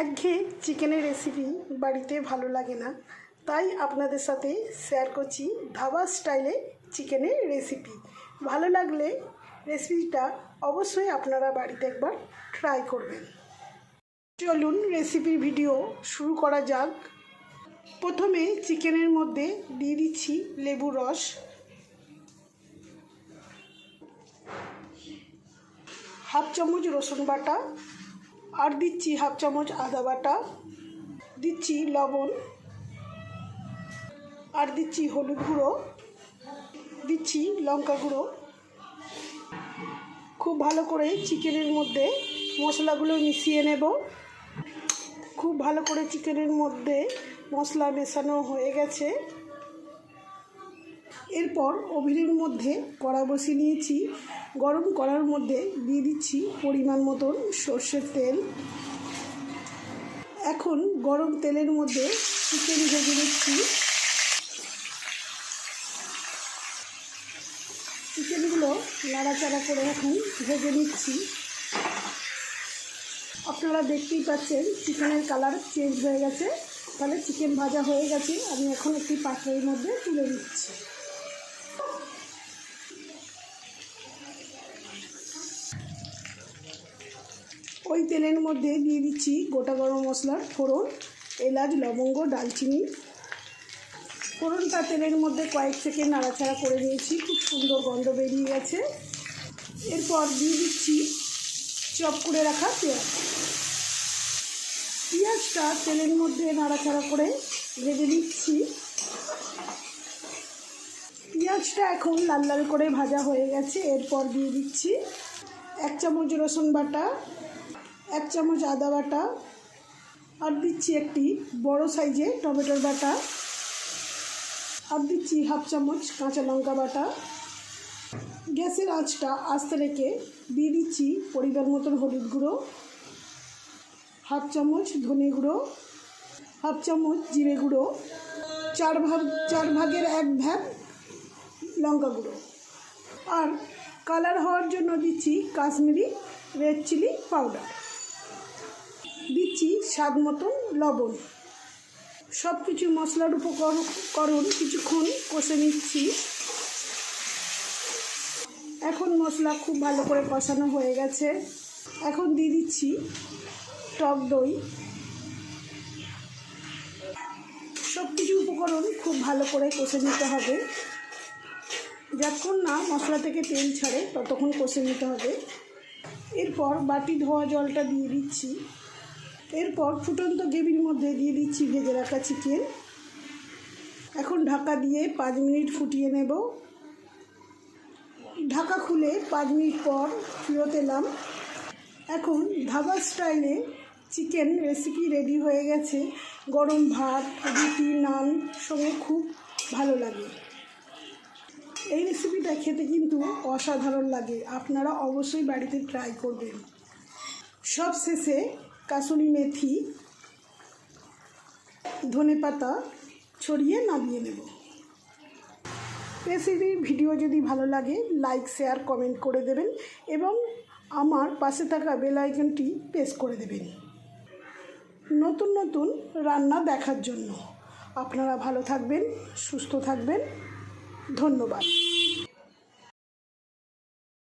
একঘেয়ে চিকেনের রেসিপি বাড়িতে ভালো লাগে না, তাই আপনাদের সাথে শেয়ার করছি ধাবা স্টাইলে চিকেনের রেসিপি। ভালো লাগলে রেসিপিটা অবশ্যই আপনারা বাড়িতে একবার ট্রাই করবেন। চলুন রেসিপির ভিডিও শুরু করা যাক। প্রথমে চিকেনের মধ্যে দিয়ে দিচ্ছি লেবু রস, হাফ চামচ রসুন বাটা, আর দিচ্ছি হাফ চামচ আদা বাটা, দিচ্ছি লবণ, আর দিচ্ছি হলুদ গুঁড়ো, দিচ্ছি লঙ্কা গুঁড়ো। খুব ভালো করে চিকেনের মধ্যে মশলাগুলো মিশিয়ে নেব। খুব ভালো করে চিকেনের মধ্যে মশলা মেশানো হয়ে গেছে। এরপর ওভেনের মধ্যে কড়া বসিয়ে নিয়েছি। গরম কড়ার মধ্যে দিয়ে দিচ্ছি পরিমাণ মতন সর্ষের তেল। এখন গরম তেলের মধ্যে চিকেন ভেজে নিচ্ছি। চিকেনগুলো নাড়াচাড়া করে এখন ভেজে নিচ্ছি। আপনারা দেখতেই পাচ্ছেন চিকেনের কালার চেঞ্জ হয়ে গেছে। তাহলে চিকেন ভাজা হয়ে গেছে। আমি এখন একটি পাত্রের মধ্যে তুলে দিচ্ছি। ওই তেলের মধ্যে দিয়ে দিচ্ছি গোটা গরম মশলার ফোড়ন, এলাচ, লবঙ্গ, দালচিনি। ফোড়নটা তেলের মধ্যে কয়েক সেকেন্ড নাড়াচাড়া করে নিয়েছি। খুব সুন্দর গন্ধ বেরিয়ে গেছে। এরপর দিয়ে দিচ্ছি চপ করে রাখা পেঁয়াজ। পেঁয়াজটা তেলের মধ্যে নাড়াচাড়া করে ভেজে দিচ্ছি। পেঁয়াজটা এখন লাল লাল করে ভাজা হয়ে গেছে। এরপর দিয়ে দিচ্ছি 1 চামচ রসুন বাটা, 1 চামচ আদা বাটা, আর দিচ্ছি একটি বড় সাইজে টমেটোর বাটা, আর দিচ্ছি হাফ চামচ কাঁচা লঙ্কা বাটা। গ্যাসের আঁচটা আস্তে রেখে দিয়ে দিচ্ছি পরিমাণ মতন হলুদ গুঁড়ো, হাফ চামচ ধনে গুঁড়ো, হাফ চামচ জিরে গুঁড়ো, 4 ভাগের 1 ভাগ লঙ্কা গুঁড়ো, আর কালার হওয়ার জন্য দিচ্ছি কাশ্মীরি রেড চিলি পাউডার, দিচ্ছি স্বাদ মতন লবণ। সব কিছু মশলার উপকরণ কিছুক্ষণ কষে নিচ্ছি। এখন মশলা খুব ভালো করে কষানো হয়ে গেছে। এখন দিয়ে দিচ্ছি টক দই। সব কিছু উপকরণ খুব ভালো করে কষে নিতে হবে। যতক্ষণ না মশলা থেকে তেল ছাড়ে ততক্ষণ কষে নিতে হবে। এরপর বাটি ধোয়া জলটা দিয়ে দিচ্ছি। এরপর ফুটন্ত গ্রেভির মধ্যে দিয়ে দিচ্ছি ভেজে রাখা চিকেন। এখন ঢাকা দিয়ে 5 মিনিট ফুটিয়ে নেব। ঢাকা খুলে 5 মিনিট পর ফেরত এলাম। এখন ধাবা স্টাইলে চিকেন রেসিপি রেডি হয়ে গেছে। গরম ভাত, রুটি, নান সঙ্গে খুব ভালো লাগে। এই রেসিপিটা খেতে কিন্তু অসাধারণ লাগে। আপনারা অবশ্যই বাড়িতে ট্রাই করবেন। সব শেষে কাসুরি মেথি, ধনেপাতা ছড়িয়ে নামিয়ে নেব। রেসিপির ভিডিও যদি ভালো লাগে লাইক, শেয়ার, কমেন্ট করে দেবেন এবং আমার পাশে থাকা বেল আইকনটি প্রেস করে দেবেন নতুন নতুন রান্না দেখার জন্য। আপনারা ভালো থাকবেন, সুস্থ থাকবেন। ধন্যবাদ।